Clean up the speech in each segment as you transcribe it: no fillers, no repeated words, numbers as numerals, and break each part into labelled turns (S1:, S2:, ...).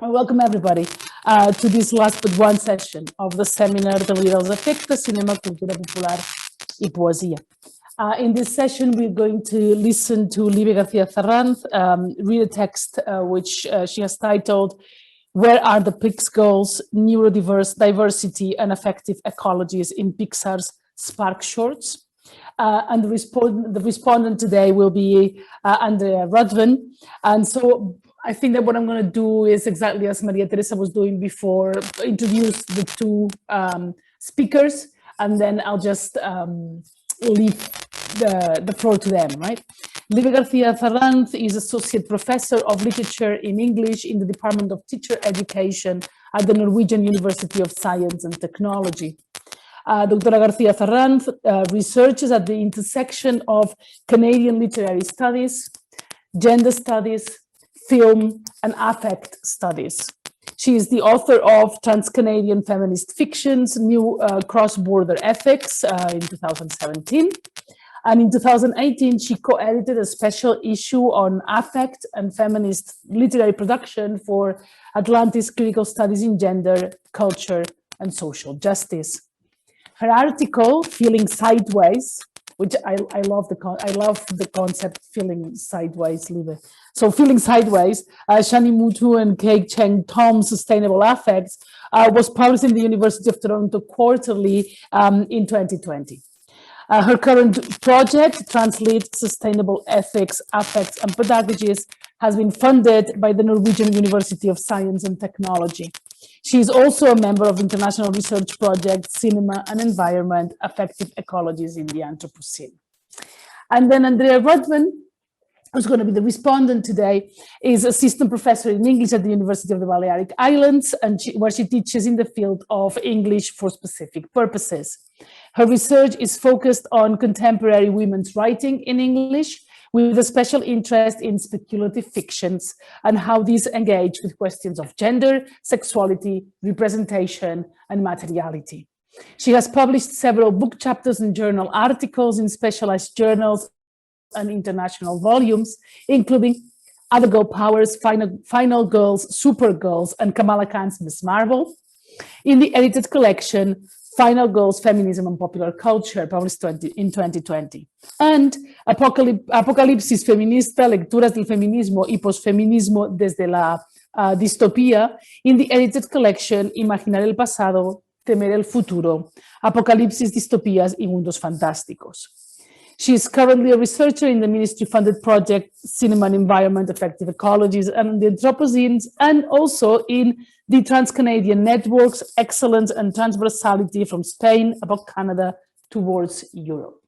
S1: Welcome everybody to this last but one session of the seminar de Illes Afectes, Cinema, Cultura Popular y Poesia. In this session, we're going to listen to Libe García Zarranz read a text which she has titled, "Where are the Pixgirls, Neurodiversity and Affective Ecologies in Pixar's SparkShorts?" And the respondent today will be Andrea Ruthven. And so I think that what I'm going to do is exactly as Maria Teresa was doing before, introduce the two speakers, and then I'll just leave the floor to them, right? Libe García Zarranz is Associate Professor of Literature in English in the Department of Teacher Education at the Norwegian University of Science and Technology. Dr. García Zarranz researches at the intersection of Canadian literary studies, gender studies, film, and affect studies. She is the author of Trans-Canadian Feminist Fictions, New Cross-Border Ethics in 2017. And in 2018, she co-edited a special issue on affect and feminist literary production for Atlantis Critical Studies in Gender, Culture, and Social Justice. Her article, Feeling Sideways, which I love the concept, feeling sideways, Libe. So Feeling Sideways, Shani Mutu and Kei Cheng Tom's Sustainable Affects, was published in the University of Toronto Quarterly in 2020. Her current project, Translate Sustainable Ethics, Affects and Pedagogies, has been funded by the Norwegian University of Science and Technology. She is also a member of international research project, Cinema and Environment, Affective Ecologies in the Anthropocene. And then Andrea Ruthven, who's going to be the respondent today, is assistant professor in English at the University of the Balearic Islands, and where she teaches in the field of English for specific purposes. Her research is focused on contemporary women's writing in English, with a special interest in speculative fictions and how these engage with questions of gender, sexuality, representation, and materiality. She has published several book chapters and journal articles in specialized journals and international volumes, including Other Girl Powers, Final Girls, Supergirls, and Kamala Khan's Ms. Marvel. In the edited collection, Final Girls, Feminism and Popular Culture, published in 2020. And Apocalipsis Feminista, Lecturas del Feminismo y Posfeminismo desde la Distopía, in the edited collection, Imaginar el Pasado, Temer el Futuro, Apocalipsis, Distopías y Mundos Fantásticos. She is currently a researcher in the ministry-funded project Cinema and Environment, Affective Ecologies and the Anthropocenes, and also in the Trans-Canadian Networks, Excellence and Transversality from Spain above Canada towards Europe.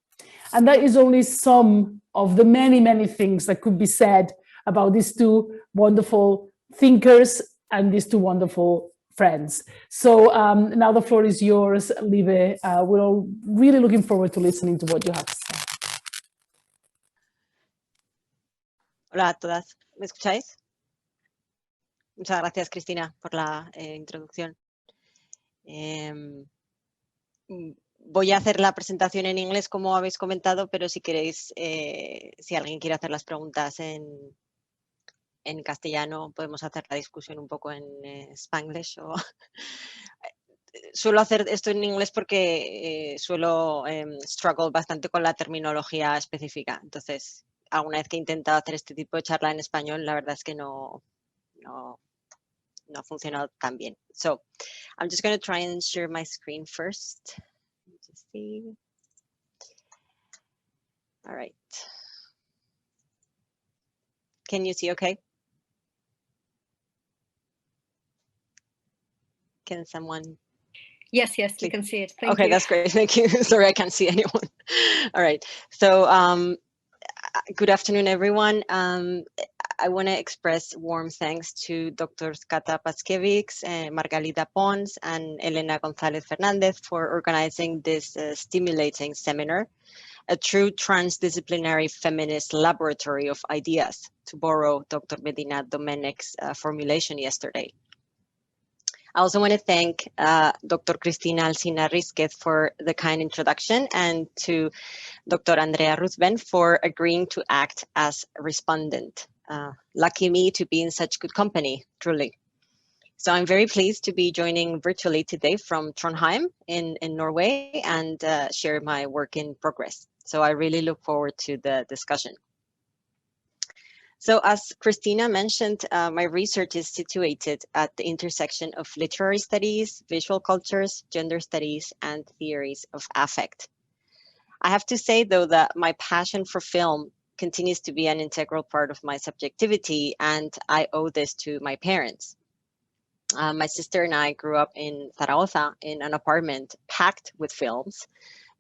S1: And that is only some of the many, many things that could be said about these two wonderful thinkers and these two wonderful friends. So now the floor is yours, Libe. We're all really looking forward to listening to what you have to say.
S2: Hola a todas, ¿me escucháis? Muchas gracias, Cristina, por la introducción. Voy a hacer la presentación en inglés, como habéis comentado, pero si queréis, si alguien quiere hacer las preguntas en castellano, podemos hacer la discusión un poco en Spanglish. Suelo hacer esto en inglés porque suelo struggle bastante con la terminología específica. Entonces, alguna vez que he intentado hacer este tipo de charla en español, la verdad es que no ha funcionado tan bien. So, I'm just going to try and share my screen first. Just see. All right. Can you see okay? Can someone?
S3: Yes, we can see it. Thank
S2: okay,
S3: you.
S2: That's great. Thank you. Sorry, I can't see anyone. All right. So, good afternoon, everyone. I want to express warm thanks to Drs. Katarzyna Paszkiewicz, Margalida Pons, and Helena González Fernández for organizing this stimulating seminar. a true transdisciplinary feminist laboratory of ideas, to borrow Dr. Medina Doménech's formulation yesterday. I also want to thank Dr. Cristina Alsina for the kind introduction, and to Dr. Andrea Ruthven for agreeing to act as respondent. Lucky me to be in such good company, truly. So I'm very pleased to be joining virtually today from Trondheim in Norway and share my work in progress. So I really look forward to the discussion. So as Cristina mentioned, my research is situated at the intersection of literary studies, visual cultures, gender studies, and theories of affect. I have to say, though, that my passion for film continues to be an integral part of my subjectivity, and I owe this to my parents. My sister and I grew up in Zaragoza in an apartment packed with films,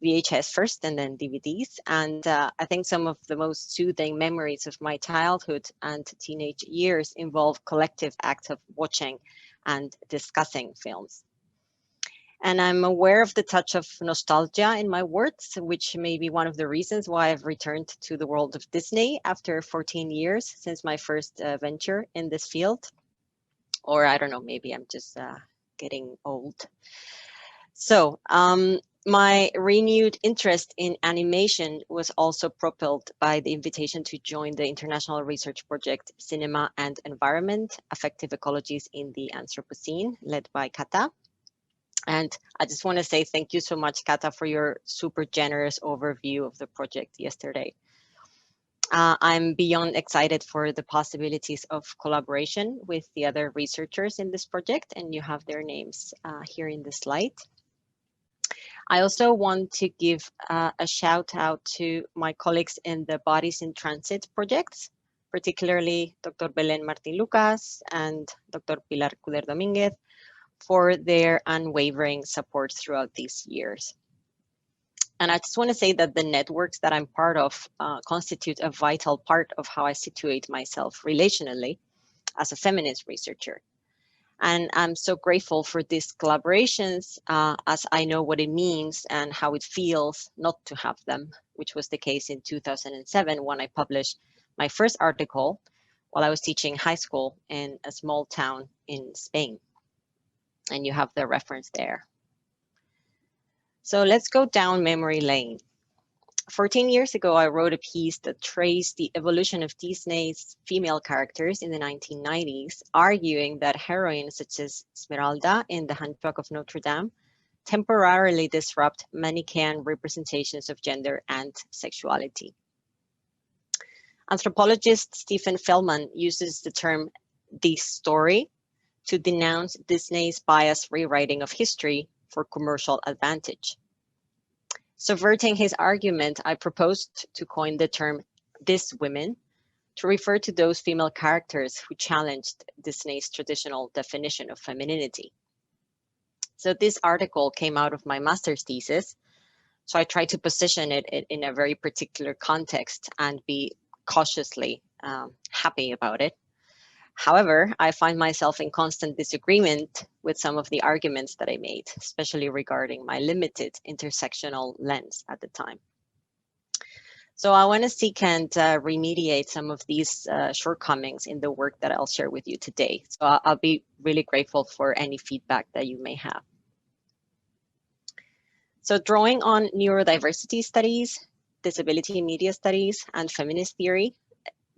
S2: VHS first and then DVDs. And I think some of the most soothing memories of my childhood and teenage years involve collective acts of watching and discussing films. And I'm aware of the touch of nostalgia in my works, which may be one of the reasons why I've returned to the world of Disney after 14 years since my first venture in this field. Or I don't know, maybe I'm just getting old. So my renewed interest in animation was also propelled by the invitation to join the international research project Cinema and Environment, Affective Ecologies in the Anthropocene, led by Kata. And I just want to say thank you so much, Kata, for your super generous overview of the project yesterday. I'm beyond excited for the possibilities of collaboration with the other researchers in this project, and you have their names here in the slide. I also want to give a shout out to my colleagues in the Bodies in Transit projects, particularly Dr. Belén Martín Lucas and Dr. Pilar Cuder Domínguez, for their unwavering support throughout these years. And I just want to say that the networks that I'm part of constitute a vital part of how I situate myself relationally as a feminist researcher. And I'm so grateful for these collaborations as I know what it means and how it feels not to have them, which was the case in 2007 when I published my first article while I was teaching high school in a small town in Spain. And you have the reference there. So let's go down memory lane. 14 years ago, I wrote a piece that traced the evolution of Disney's female characters in the 1990s, arguing that heroines such as Esmeralda in The Hunchback of Notre Dame temporarily disrupt Manichaean representations of gender and sexuality. Anthropologist Stephen Feldman uses the term "this story" to denounce Disney's biased rewriting of history for commercial advantage. Subverting his argument, I proposed to coin the term "these women" to refer to those female characters who challenged Disney's traditional definition of femininity. So this article came out of my master's thesis, so I tried to position it in a very particular context and be cautiously happy about it. However, I find myself in constant disagreement with some of the arguments that I made, especially regarding my limited intersectional lens at the time. So I want to seek and remediate some of these shortcomings in the work that I'll share with you today. So I'll be really grateful for any feedback that you may have. So drawing on neurodiversity studies, disability media studies, and feminist theory,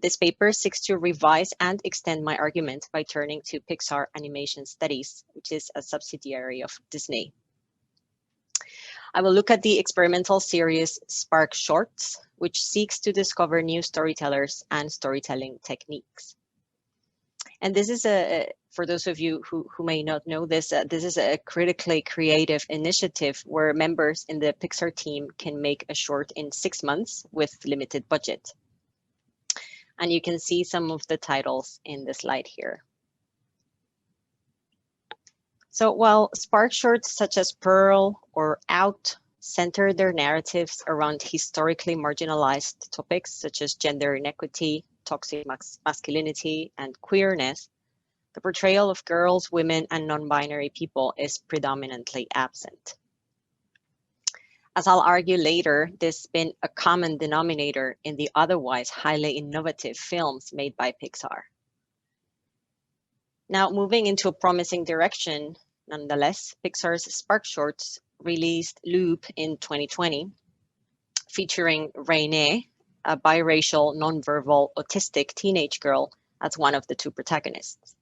S2: this paper seeks to revise and extend my argument by turning to Pixar Animation Studies, which is a subsidiary of Disney. I will look at the experimental series SparkShorts, which seeks to discover new storytellers and storytelling techniques. And this is for those of you who may not know this, this is a critically creative initiative where members in the Pixar team can make a short in 6 months with limited budget. And you can see some of the titles in the slide here. So while SparkShorts such as Pearl or Out center their narratives around historically marginalized topics such as gender inequity, toxic masculinity, and queerness, the portrayal of girls, women, and non-binary people is predominantly absent. As I'll argue later, there's been a common denominator in the otherwise highly innovative films made by Pixar. Now, moving into a promising direction, nonetheless, Pixar's SparkShorts released Libe in 2020, featuring Renee, a biracial, nonverbal, autistic teenage girl, as one of the two protagonists.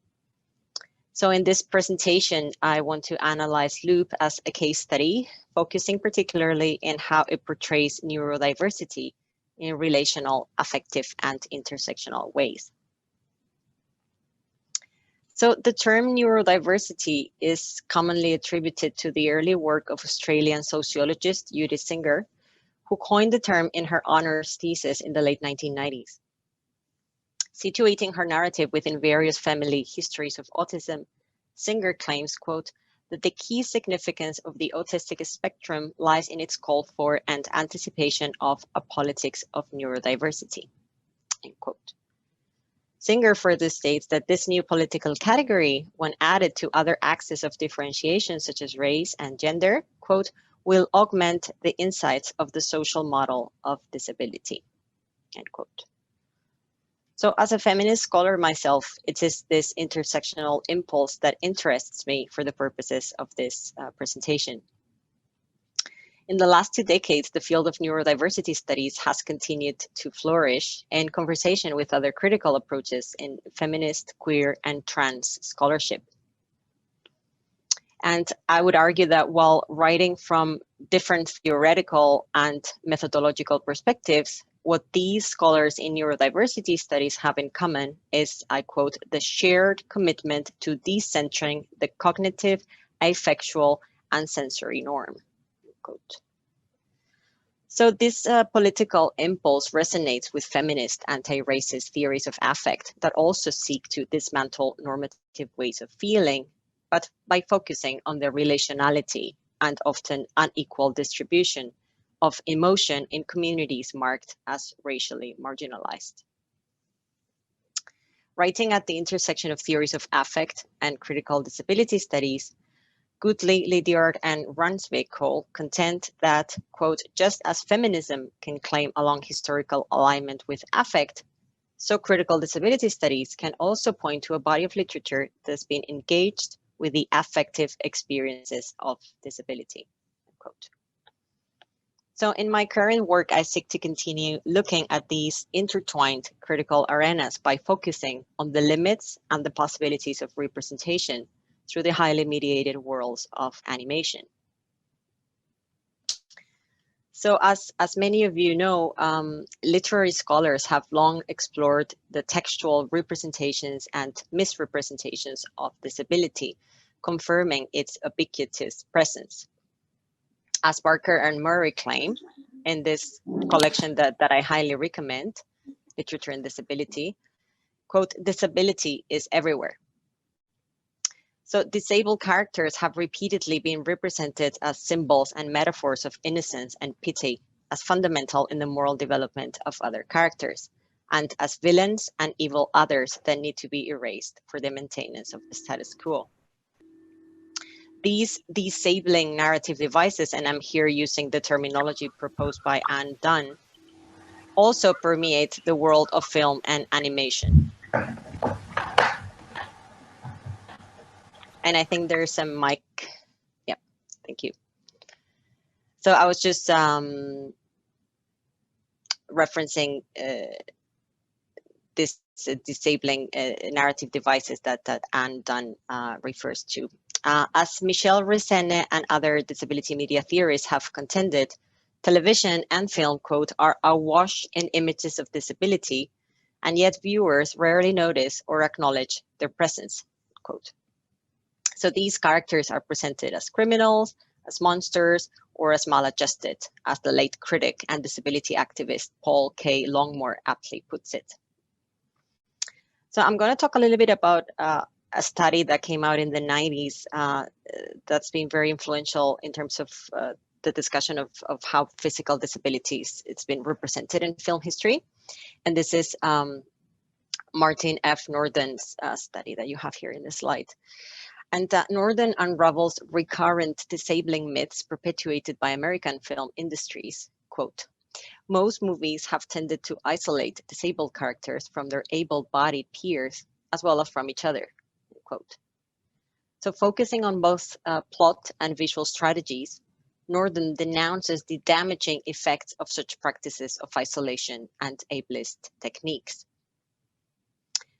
S2: So in this presentation, I want to analyze Libe as a case study, focusing particularly in how it portrays neurodiversity in relational, affective, and intersectional ways. So the term neurodiversity is commonly attributed to the early work of Australian sociologist Judith Singer, who coined the term in her honors thesis in the late 1990s. Situating her narrative within various family histories of autism, Singer claims, quote, that the key significance of the autistic spectrum lies in its call for and anticipation of a politics of neurodiversity, end quote. Singer further states that this new political category, when added to other axes of differentiation such as race and gender, quote, will augment the insights of the social model of disability, end quote. So as a feminist scholar myself, it is this intersectional impulse that interests me for the purposes of this presentation. In the last 2 decades, the field of neurodiversity studies has continued to flourish in conversation with other critical approaches in feminist, queer, and trans scholarship. And I would argue that while writing from different theoretical and methodological perspectives, what these scholars in neurodiversity studies have in common is, I quote, the shared commitment to decentering the cognitive, affectual, and sensory norm, quote. So this political impulse resonates with feminist anti-racist theories of affect that also seek to dismantle normative ways of feeling, but by focusing on the relationality and often unequal distribution of emotion in communities marked as racially marginalized. Writing at the intersection of theories of affect and critical disability studies, Goodley, Lydiard, and Ranswick contend that, quote, just as feminism can claim a long historical alignment with affect, so critical disability studies can also point to a body of literature that's been engaged with the affective experiences of disability, end quote. So in my current work, I seek to continue looking at these intertwined critical arenas by focusing on the limits and the possibilities of representation through the highly mediated worlds of animation. So as many of you know, literary scholars have long explored the textual representations and misrepresentations of disability, confirming its ubiquitous presence. As Barker and Murray claim in this collection that I highly recommend, Literature and Disability, quote, disability is everywhere. So disabled characters have repeatedly been represented as symbols and metaphors of innocence and pity, as fundamental in the moral development of other characters, and as villains and evil others that need to be erased for the maintenance of the status quo. These disabling narrative devices, and I'm here using the terminology proposed by Anne Dunn, also permeate the world of film and animation. And I think there's a mic. Yep, thank you. So I was just referencing this disabling narrative devices that Anne Dunn refers to. As Michel Resene and other disability media theorists have contended, television and film, quote, are awash in images of disability, and yet viewers rarely notice or acknowledge their presence, quote. So these characters are presented as criminals, as monsters, or as maladjusted, as the late critic and disability activist Paul K. Longmore aptly puts it. So I'm going to talk a little bit about a study that came out in the 90s that's been very influential in terms of the discussion of how physical disabilities it's been represented in film history. And this is Martin F. Norden's study that you have here in the slide. and that Northern unravels recurrent disabling myths perpetuated by American film industries. Quote, most movies have tended to isolate disabled characters from their able-bodied peers as well as from each other. Quote. So focusing on both plot and visual strategies, Northern denounces the damaging effects of such practices of isolation and ableist techniques.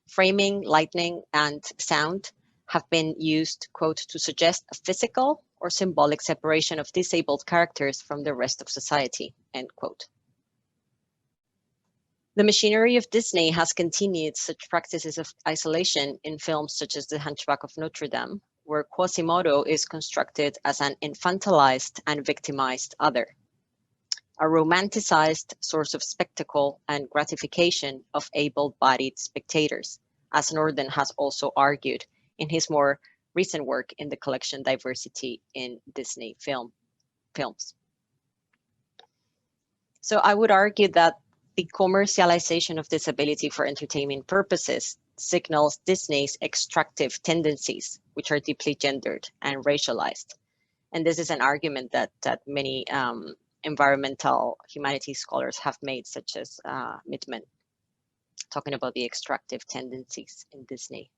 S2: Framing, lighting, and sound have been used, quote, to suggest a physical or symbolic separation of disabled characters from the rest of society, end quote. The machinery of Disney has continued such practices of isolation in films such as The Hunchback of Notre Dame, where Quasimodo is constructed as an infantilized and victimized other, a romanticized source of spectacle and gratification of able-bodied spectators, as Northern has also argued in his more recent work in the collection Diversity in Disney Films. So I would argue that the commercialization of disability for entertainment purposes signals Disney's extractive tendencies, which are deeply gendered and racialized. And this is an argument that many environmental humanities scholars have made, such as Mittman, talking about the extractive tendencies in Disney.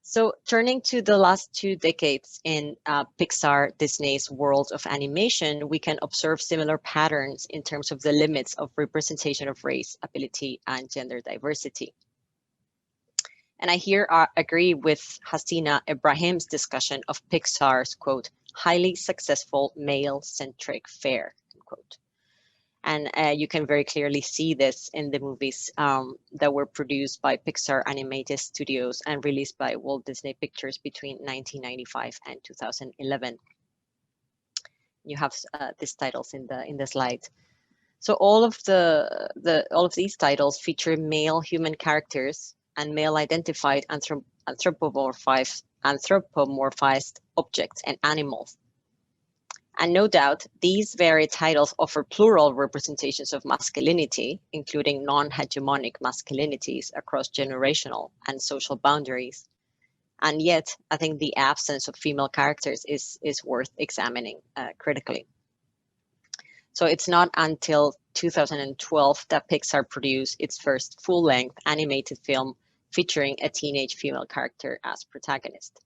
S2: So turning to the last 2 decades in Pixar, Disney's world of animation, we can observe similar patterns in terms of the limits of representation of race, ability, and gender diversity. And I here agree with Hasina Ibrahim's discussion of Pixar's, quote, highly successful male-centric fare, quote. And you can very clearly see this in the movies that were produced by Pixar Animated Studios and released by Walt Disney Pictures between 1995 and 2011. You have these titles in the slide. So all of these titles feature male human characters and male-identified anthropomorphized objects and animals. And no doubt, these varied titles offer plural representations of masculinity, including non-hegemonic masculinities across generational and social boundaries. And yet, I think the absence of female characters is worth examining critically. So it's not until 2012 that Pixar produced its first full-length animated film featuring a teenage female character as protagonist.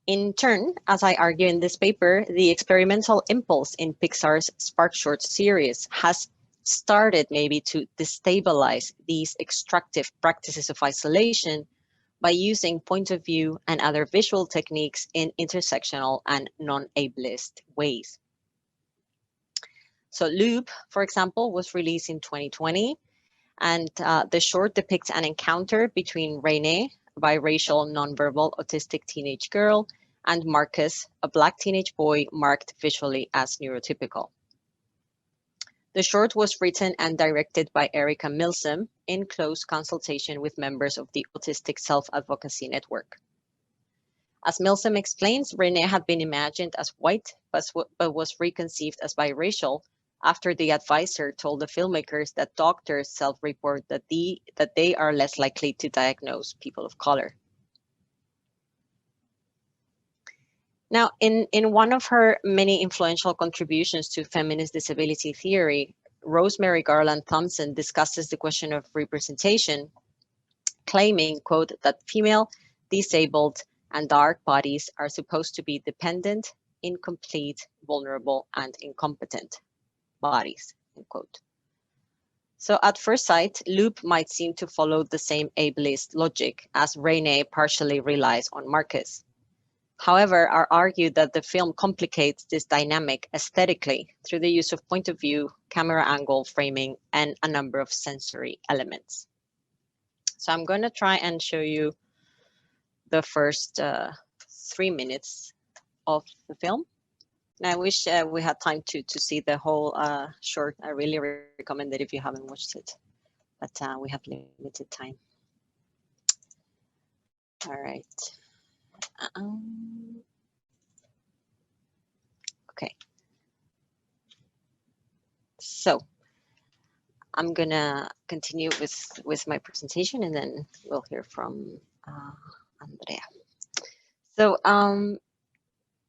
S2: In turn, as I argue in this paper, the experimental impulse in Pixar's SparkShorts series has started maybe to destabilize these extractive practices of isolation by using point of view and other visual techniques in intersectional and non-ableist ways. So Loop, for example, was released in 2020, and the short depicts an encounter between Renee, a biracial, nonverbal, autistic teenage girl, and Marcus, a Black teenage boy marked visually as neurotypical. The short was written and directed by Erica Milsom in close consultation with members of the Autistic Self-Advocacy Network. As Milsom explains, Renee had been imagined as white, but was reconceived as biracial after the advisor told the filmmakers that doctors self-report that they are less likely to diagnose people of color. Now, in one of her many influential contributions to feminist disability theory, Rosemary Garland Thompson discusses the question of representation, claiming, quote, that female, disabled, and dark bodies are supposed to be dependent, incomplete, vulnerable, and incompetent bodies, end quote. So at first sight, Loop might seem to follow the same ableist logic as Renee partially relies on Marcus. However, I argue that the film complicates this dynamic aesthetically through the use of point of view, camera angle, framing, and a number of sensory elements. So I'm going to try and show you the first 3 minutes of the film. And I wish we had time to see the whole short. I really recommend it if you haven't watched it, but we have limited time. All right. Okay. So I'm gonna continue with my presentation, and then we'll hear from Andrea. So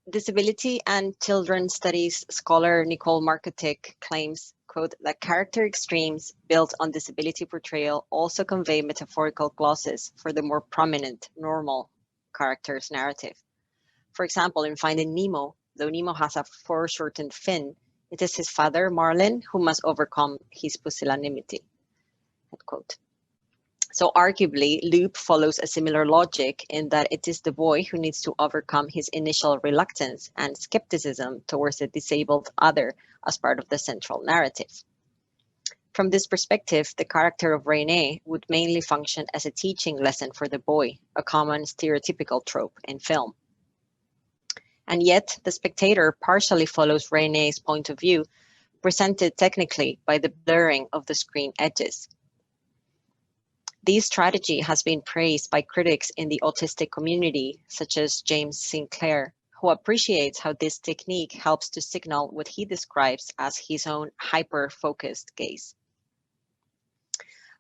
S2: disability and children studies scholar Nicole Markotic claims, quote, that character extremes built on disability portrayal also convey metaphorical glosses for the more prominent normal character's narrative. For example, in Finding Nemo, though Nemo has a foreshortened fin, it is his father, Marlin, who must overcome his pusillanimity, end quote. So arguably, Loop follows a similar logic in that it is the boy who needs to overcome his initial reluctance and skepticism towards the disabled other as part of the central narrative. From this perspective, the character of René would mainly function as a teaching lesson for the boy, a common stereotypical trope in film. And yet, the spectator partially follows René's point of view, presented technically by the blurring of the screen edges. This strategy has been praised by critics in the autistic community, such as James Sinclair, who appreciates how this technique helps to signal what he describes as his own hyper-focused gaze.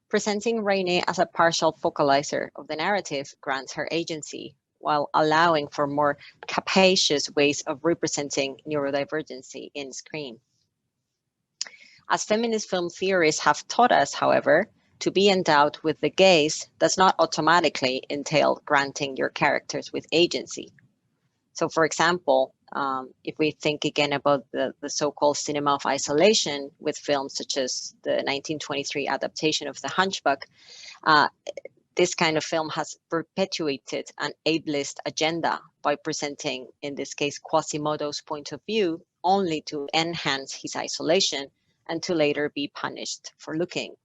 S2: Presenting René as a partial focalizer of the narrative grants her agency, while allowing for more capacious ways of representing neurodivergency in screen. As feminist film theorists have taught us, however, to be endowed with the gaze does not automatically entail granting your characters with agency. So for example, if we think again about the so-called cinema of isolation with films such as the 1923 adaptation of The Hunchback, this kind of film has perpetuated an ableist agenda by presenting, in this case, Quasimodo's point of view only to enhance his isolation and to later be punished for looking.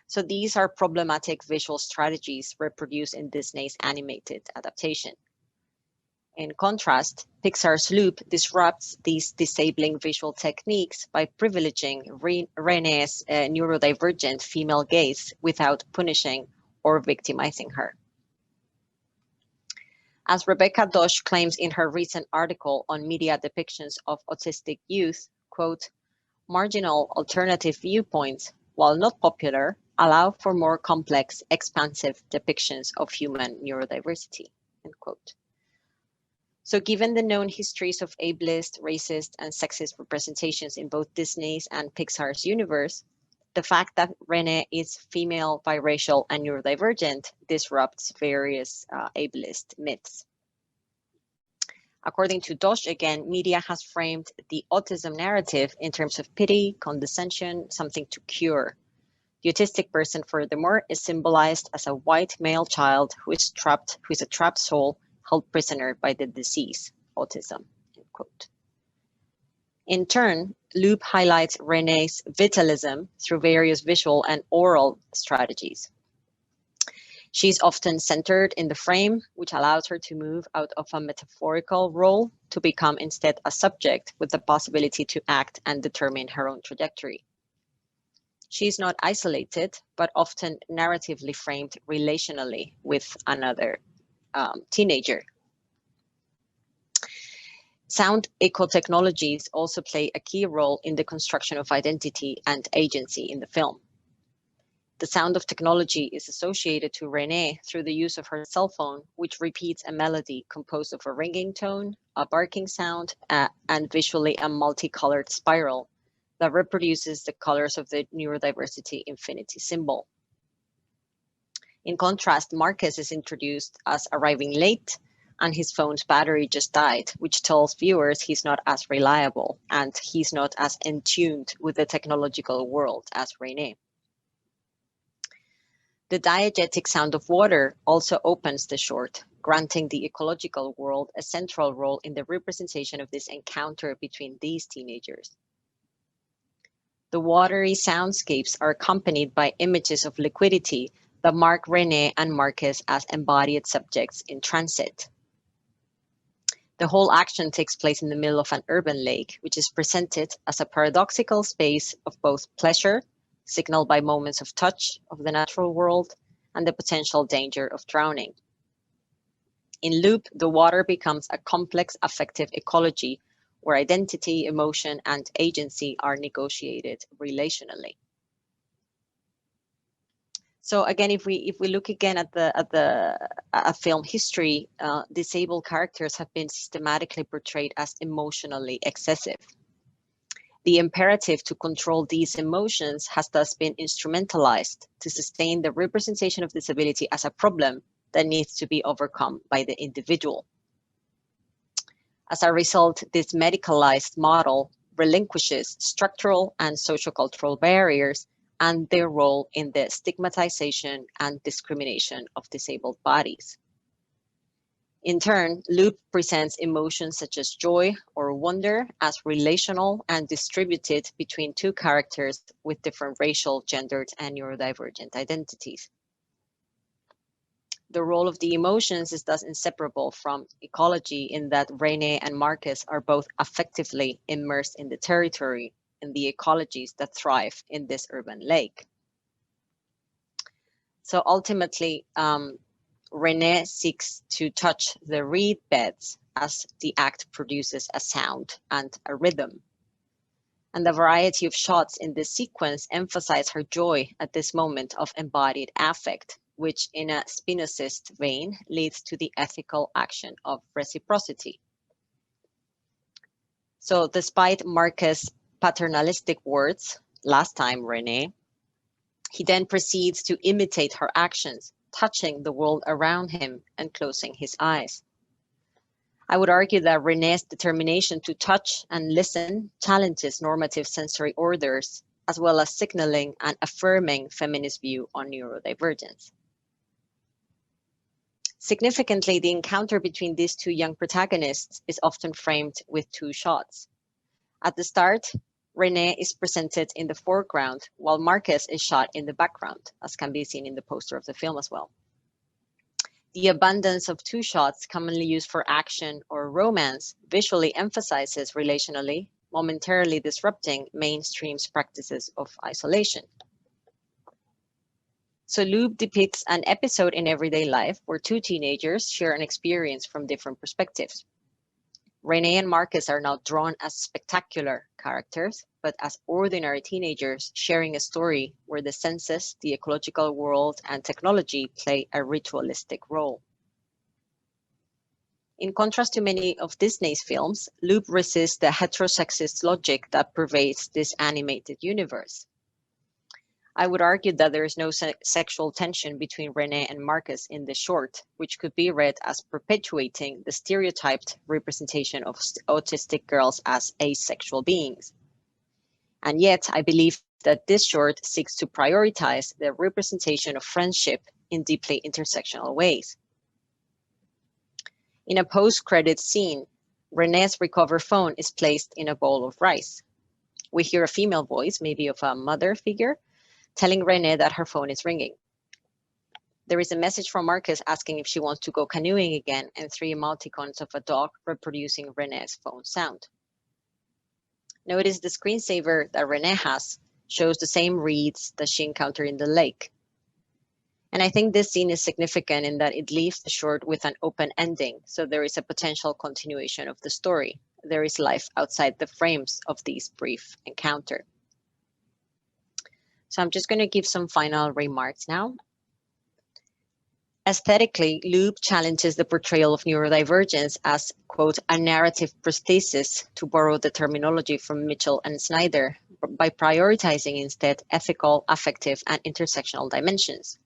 S2: So these are problematic visual strategies reproduced in Disney's animated adaptation. In contrast, Pixar's Loop disrupts these disabling visual techniques by privileging René's neurodivergent female gaze without punishing or victimizing her. As Rebecca Dosch claims in her recent article on media depictions of autistic youth, quote, marginal alternative viewpoints, while not popular, allow for more complex, expansive depictions of human neurodiversity, end quote. So given the known histories of ableist, racist, and sexist representations in both Disney's and Pixar's universe, the fact that René is female, biracial, and neurodivergent disrupts various ableist myths. According to Dosch, again, media has framed the autism narrative in terms of pity, condescension, something to cure. The autistic person, furthermore, is symbolized as a white male child who is a trapped soul held prisoner by the disease, autism, end quote. In turn, Loop highlights René's vitalism through various visual and oral strategies. She's often centered in the frame, which allows her to move out of a metaphorical role to become instead a subject with the possibility to act and determine her own trajectory. She's not isolated, but often narratively framed relationally with another teenager. Sound eco-technologies also play a key role in the construction of identity and agency in the film. The sound of technology is associated to René through the use of her cell phone, which repeats a melody composed of a ringing tone, a barking sound, and visually a multicolored spiral that reproduces the colors of the neurodiversity infinity symbol. In contrast, Marcus is introduced as arriving late, and his phone's battery just died, which tells viewers he's not as reliable and he's not as in tune with the technological world as René. The diegetic sound of water also opens the short, granting the ecological world a central role in the representation of this encounter between these teenagers. The watery soundscapes are accompanied by images of liquidity that mark René and Marcus as embodied subjects in transit. The whole action takes place in the middle of an urban lake, which is presented as a paradoxical space of both pleasure, signaled by moments of touch of the natural world, and the potential danger of drowning. In Loop, the water becomes a complex affective ecology where identity, emotion, and agency are negotiated relationally. So again, if we look again at film history, disabled characters have been systematically portrayed as emotionally excessive. The imperative to control these emotions has thus been instrumentalized to sustain the representation of disability as a problem that needs to be overcome by the individual. As a result, this medicalized model relinquishes structural and sociocultural barriers and their role in the stigmatization and discrimination of disabled bodies. In turn, Loop presents emotions such as joy or wonder as relational and distributed between two characters with different racial, gendered, and neurodivergent identities. The role of the emotions is thus inseparable from ecology in that René and Marcus are both affectively immersed in the territory and the ecologies that thrive in this urban lake. So ultimately, René seeks to touch the reed beds as the act produces a sound and a rhythm. And the variety of shots in this sequence emphasize her joy at this moment of embodied affect, which in a Spinozist vein leads to the ethical action of reciprocity. So despite Marcus' paternalistic words, last time René, he then proceeds to imitate her actions, touching the world around him and closing his eyes. I would argue that René's determination to touch and listen challenges normative sensory orders, as well as signaling and affirming feminist view on neurodivergence. Significantly, the encounter between these two young protagonists is often framed with two shots. At the start, René is presented in the foreground, while Marcus is shot in the background, as can be seen in the poster of the film as well. The abundance of two shots, commonly used for action or romance, visually emphasizes relationally, momentarily disrupting mainstream's practices of isolation. So Loop depicts an episode in everyday life where two teenagers share an experience from different perspectives. René and Marcus are not drawn as spectacular characters, but as ordinary teenagers sharing a story where the senses, the ecological world, and technology play a ritualistic role. In contrast to many of Disney's films, Loop resists the heterosexist logic that pervades this animated universe. I would argue that there is no sexual tension between René and Marcus in the short, which could be read as perpetuating the stereotyped representation of autistic girls as asexual beings. And yet, I believe that this short seeks to prioritize the representation of friendship in deeply intersectional ways. In a post-credit scene, René's recovered phone is placed in a bowl of rice. We hear a female voice, maybe of a mother figure, telling René that her phone is ringing. There is a message from Marcus asking if she wants to go canoeing again, and 3 emoticons of a dog reproducing René's phone sound. Notice the screensaver that René has shows the same reeds that she encountered in the lake. And I think this scene is significant in that it leaves the short with an open ending, so there is a potential continuation of the story. There is life outside the frames of this brief encounter. So I'm just going to give some final remarks now. Aesthetically, Loop challenges the portrayal of neurodivergence as, quote, a narrative prosthesis, to borrow the terminology from Mitchell and Snyder, by prioritizing instead ethical, affective, and intersectional dimensions.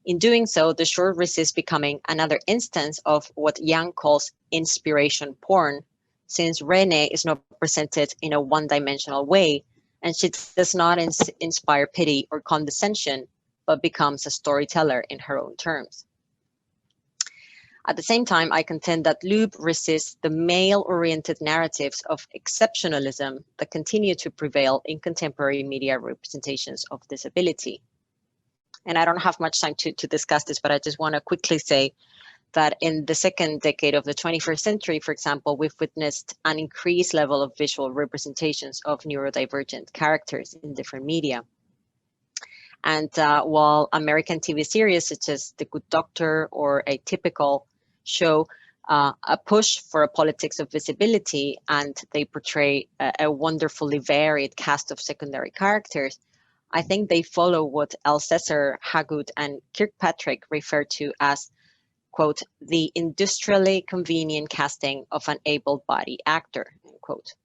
S2: In doing so, the short resists becoming another instance of what Young calls inspiration porn, since René is not presented in a one-dimensional way, and she does not inspire pity or condescension, but becomes a storyteller in her own terms. At the same time, I contend that Loop resists the male-oriented narratives of exceptionalism that continue to prevail in contemporary media representations of disability. And I don't have much time to discuss this, but I just want to quickly say that in the second decade of the 21st century, for example, we've witnessed an increased level of visual representations of neurodivergent characters in different media. And while American TV series such as The Good Doctor or Atypical show a push for a politics of visibility, and they portray a wonderfully varied cast of secondary characters, I think they follow what Alcesser, Hagut, and Kirkpatrick refer to as, quote, the industrially convenient casting of an able-bodied actor, end quote.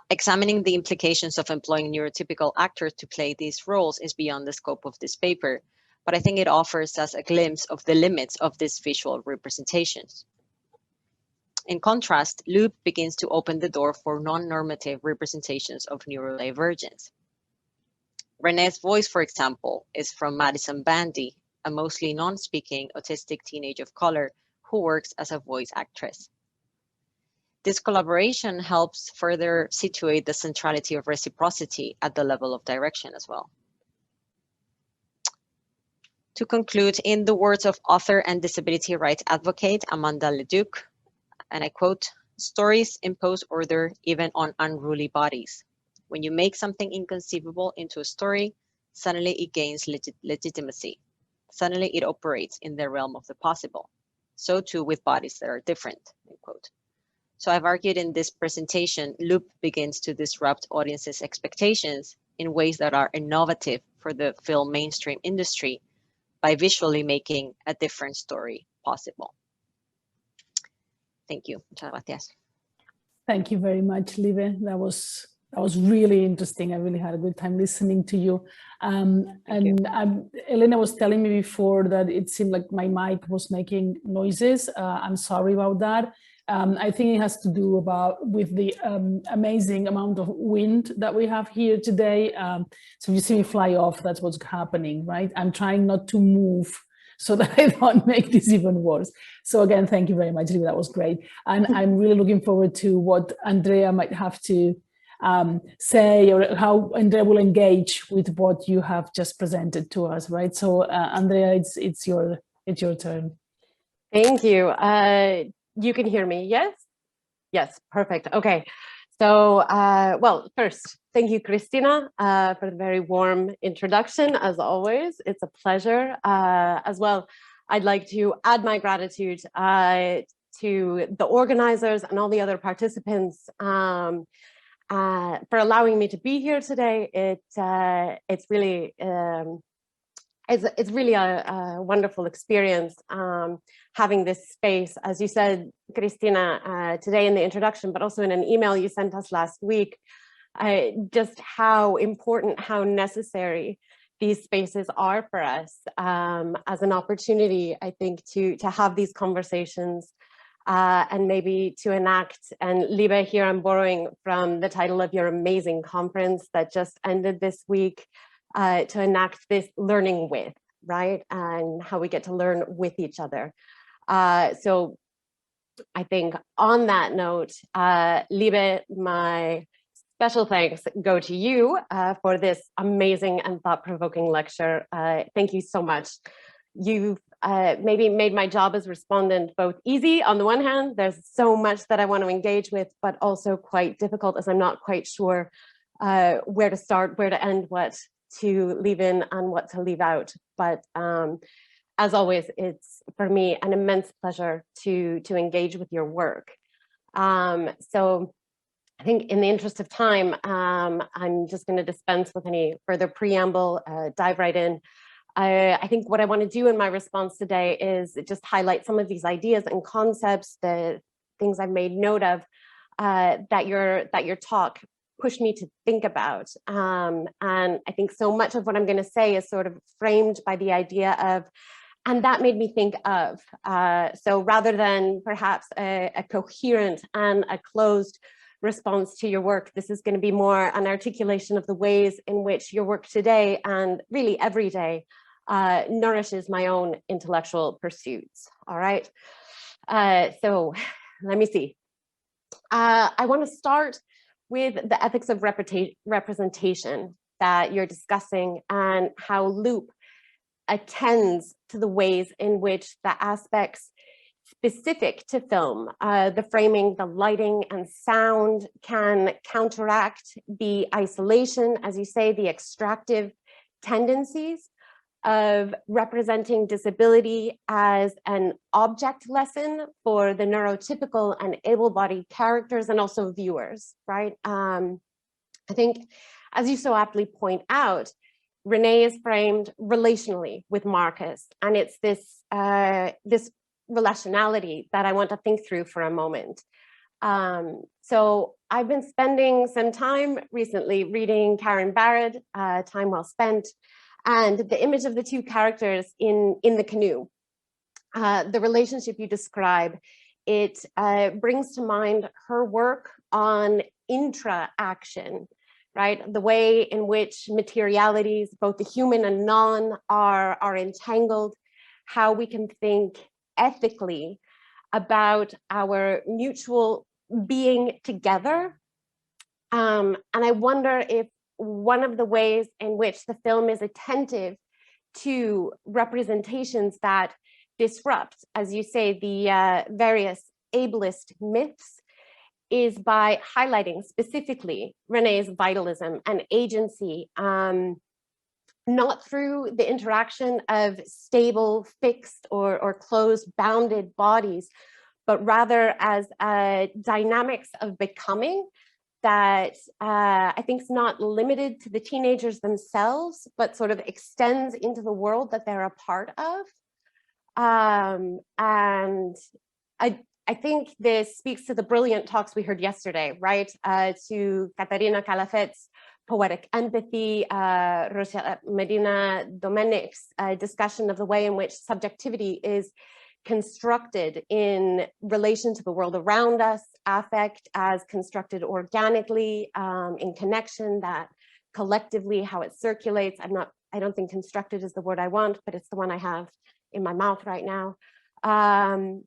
S2: Examining the implications of employing neurotypical actors to play these roles is beyond the scope of this paper, but I think it offers us a glimpse of the limits of these visual representations. In contrast, Loop begins to open the door for non-normative representations of neurodivergence. Renee's voice, for example, is from Madison Bandy, a mostly non-speaking autistic teenage of color who works as a voice actress. This collaboration helps further situate the centrality of reciprocity at the level of direction as well. To conclude, in the words of author and disability rights advocate Amanda Leduc, and I quote, "Stories impose order even on unruly bodies. When you make something inconceivable into a story, suddenly it gains legitimacy. Suddenly it operates in the realm of the possible. So too with bodies that are different," end quote. So I've argued in this presentation, Loop begins to disrupt audiences' expectations in ways that are innovative for the film mainstream industry by visually making a different story possible. Thank you. Muchas gracias.
S1: Thank you very much, Libe. That was really interesting. I really had a good time listening to you. Helena was telling me before that it seemed like my mic was making noises. I'm sorry about that. I think it has to do with the amazing amount of wind that we have here today. So if you see me fly off, that's what's happening, right? I'm trying not to move so that I don't make this even worse. So again, thank you very much, Libe. That was great. And I'm really looking forward to what Andrea might have to say, or how Andrea will engage with what you have just presented to us, right? So Andrea, it's your turn.
S4: Thank you. You can hear me, yes? Yes, perfect. Okay. So, well, first, thank you, Cristina, for the very warm introduction, as always. It's a pleasure. As well, I'd like to add my gratitude to the organizers and all the other participants for allowing me to be here today. It's really a wonderful experience having this space, as you said, Cristina, today in the introduction, but also in an email you sent us last week, just how important, how necessary these spaces are for us as an opportunity, I think, to have these conversations and maybe to enact. And Libe, here I'm borrowing from the title of your amazing conference that just ended this week, to enact this learning with, right? And how we get to learn with each other. So I think on that note, Libe, my special thanks go to you for this amazing and thought-provoking lecture. Thank you so much. You've maybe made my job as respondent both easy. On the one hand, there's so much that I want to engage with, but also quite difficult as I'm not quite sure where to start, where to end, what to leave in and what to leave out. But as always, it's for me an immense pleasure to engage with your work. So I think in the interest of time, I'm just going to dispense with any further preamble, dive right in. I think what I want to do in my response today is just highlight some of these ideas and concepts, the things I've made note of that your talk pushed me to think about. And I think so much of what I'm going to say is sort of framed by the idea of, and that made me think of. So rather than perhaps a coherent and a closed response to your work, this is going to be more an articulation of the ways in which your work today and really every day nourishes my own intellectual pursuits. All right. So let me see. I want to start with the ethics of representation that you're discussing and how Loop attends to the ways in which the aspects specific to film, the framing, the lighting and sound, can counteract the isolation, as you say, the extractive tendencies of representing disability as an object lesson for the neurotypical and able-bodied characters and also viewers, right? I think, as you so aptly point out, Renee is framed relationally with Marcus, and it's this, this relationality that I want to think through for a moment. So I've been spending some time recently reading Karen Barrett, Time Well Spent, and the image of the two characters in the canoe. The relationship you describe, it brings to mind her work on intra-action, right? The way in which materialities, both the human and non, are entangled, how we can think ethically about our mutual being together. And I wonder if one of the ways in which the film is attentive to representations that disrupt, as you say, the various ableist myths, is by highlighting specifically Renee's vitalism and agency, not through the interaction of stable, fixed, or closed, bounded bodies, but rather as dynamics of becoming that I think is not limited to the teenagers themselves, but sort of extends into the world that they're a part of. And I think this speaks to the brilliant talks we heard yesterday, right? To Katarzyna Paszkiewicz, poetic empathy, Rosa María Medina Doménech's discussion of the way in which subjectivity is constructed in relation to the world around us, affect as constructed organically, in connection, that collectively, how it circulates. I don't think constructed is the word I want, but it's the one I have in my mouth right now. And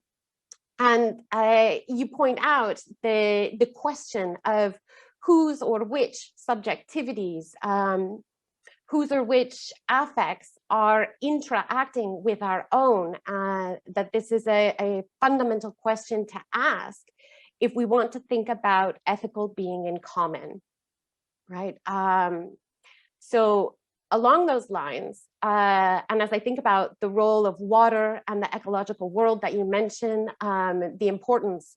S4: you point out the question of whose or which subjectivities, whose or which affects are interacting with our own, that this is a fundamental question to ask if we want to think about ethical being in common, right? So along those lines, and as I think about the role of water and the ecological world that you mentioned, the importance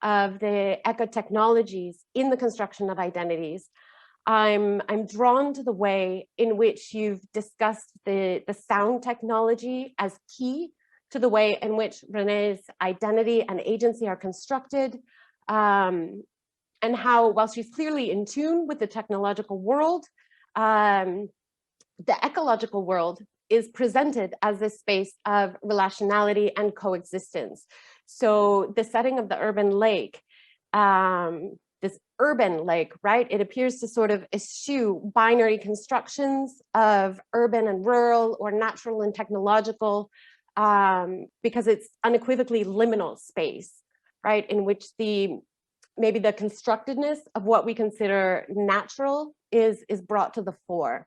S4: of the eco-technologies in the construction of identities, I'm drawn to the way in which you've discussed the sound technology as key to the way in which Renee's identity and agency are constructed, and how, while she's clearly in tune with the technological world, the ecological world is presented as this space of relationality and coexistence. So the setting of the urban lake, this urban lake, right? It appears to sort of eschew binary constructions of urban and rural or natural and technological, because it's unequivocally liminal space, right? In which maybe the constructedness of what we consider natural is brought to the fore.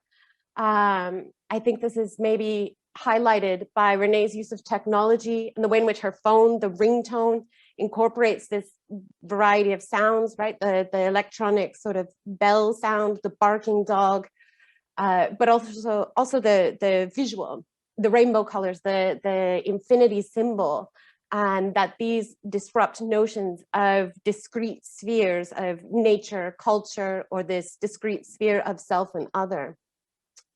S4: I think this is maybe highlighted by Renee's use of technology and the way in which her phone, the ringtone, incorporates this variety of sounds, right? The electronic sort of bell sound, the barking dog, but also the visual, the rainbow colors, the infinity symbol, and that these disrupt notions of discrete spheres of nature, culture, or this discrete sphere of self and other.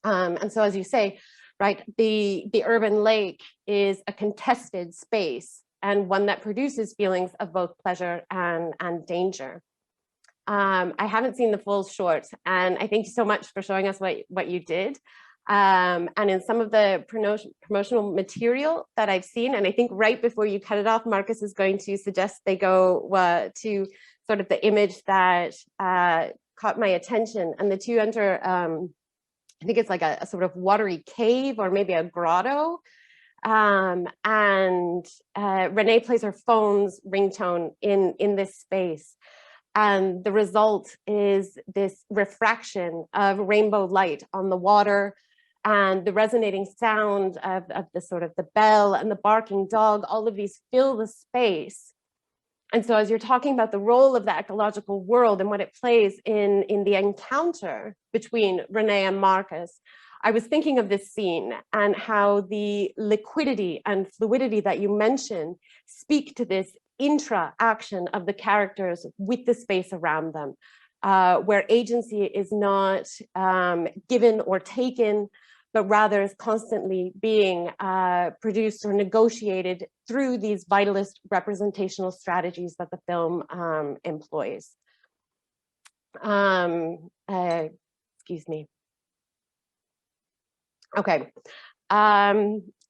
S4: And so, as you say, right, the urban lake is a contested space and one that produces feelings of both pleasure and danger. I haven't seen the full short, and I thank you so much for showing us what you did. And in some of the promotional material that I've seen, and I think right before you cut it off, Marcus is going to suggest they go to sort of the image that caught my attention, and the two enter, I think it's like a sort of watery cave or maybe a grotto. And Renee plays her phone's ringtone in this space. And the result is this refraction of rainbow light on the water, and the resonating sound of the sort of the bell and the barking dog. All of these fill the space. And so as you're talking about the role of the ecological world and what it plays in the encounter between Renee and Marcus, I was thinking of this scene and how the liquidity and fluidity that you mentioned speak to this intra-action of the characters with the space around them. where agency is not given or taken, but rather is constantly being produced or negotiated through these vitalist representational strategies that the film employs. Excuse me. Okay.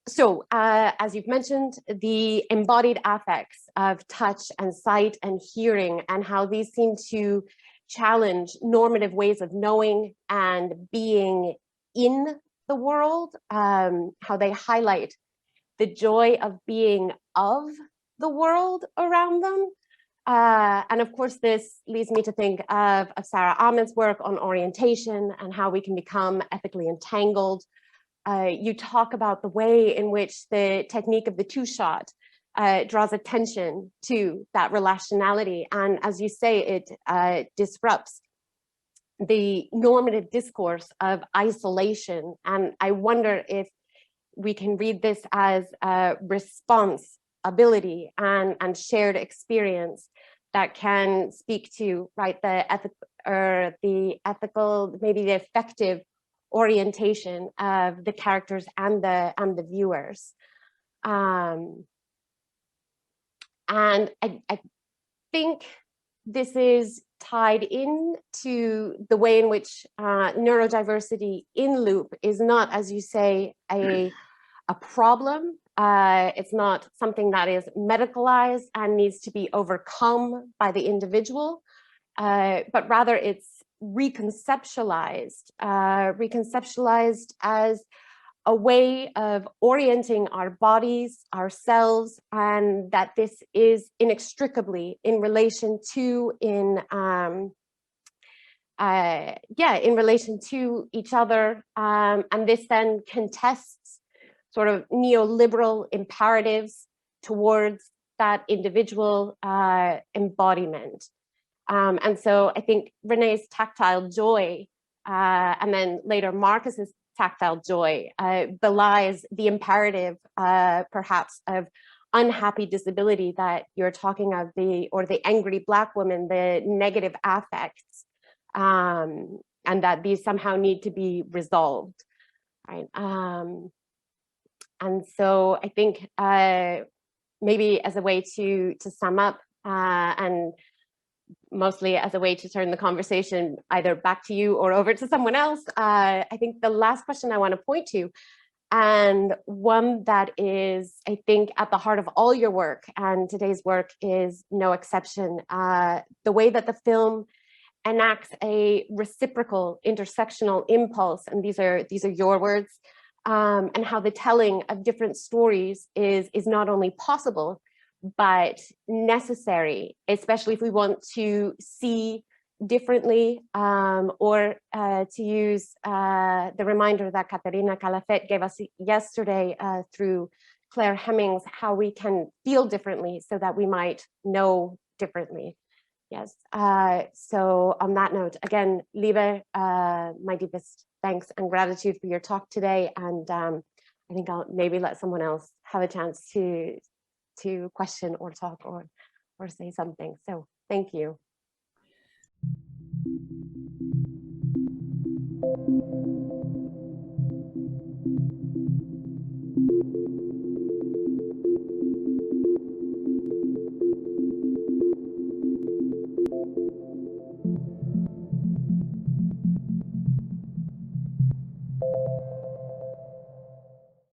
S4: So as you've mentioned, the embodied affects of touch and sight and hearing, and how these seem to challenge normative ways of knowing and being in the world, how they highlight the joy of being of the world around them. And of course, this leads me to think of Sarah Ahmed's work on orientation and how we can become ethically entangled. You talk about the way in which the technique of the two-shot draws attention to that relationality. And as you say, it disrupts the normative discourse of isolation. And I wonder if we can read this as a responsibility and shared experience that can speak to, right, the ethical, maybe the effective orientation of the characters and the viewers. And I think this is tied in to the way in which neurodiversity in loop is not, as you say, a problem. It's not something that is medicalized and needs to be overcome by the individual, but rather it's reconceptualized as a way of orienting our bodies, ourselves, and that this is inextricably in relation to in relation to each other, and this then contests sort of neoliberal imperatives towards that individual embodiment. And so I think René's tactile joy, and then later Marcus's tactile joy, belies the imperative, perhaps, of unhappy disability that you're talking of, or the angry Black woman, the negative affects, and that these somehow need to be resolved, right? And so I think maybe as a way to sum up, and mostly as a way to turn the conversation either back to you or over to someone else, I think the last question I want to point to, and one that is, I think, at the heart of all your work, and today's work is no exception, the way that the film enacts a reciprocal intersectional impulse, and these are your words, and how the telling of different stories is not only possible, but necessary, especially if we want to see differently, or to use the reminder that Katarzyna Calafet gave us yesterday through Claire Hemmings, how we can feel differently so that we might know differently. Yes, so on that note, again, Libe, my deepest thanks and gratitude for your talk today, and I think I'll maybe let someone else have a chance to question or talk or say something. So thank you.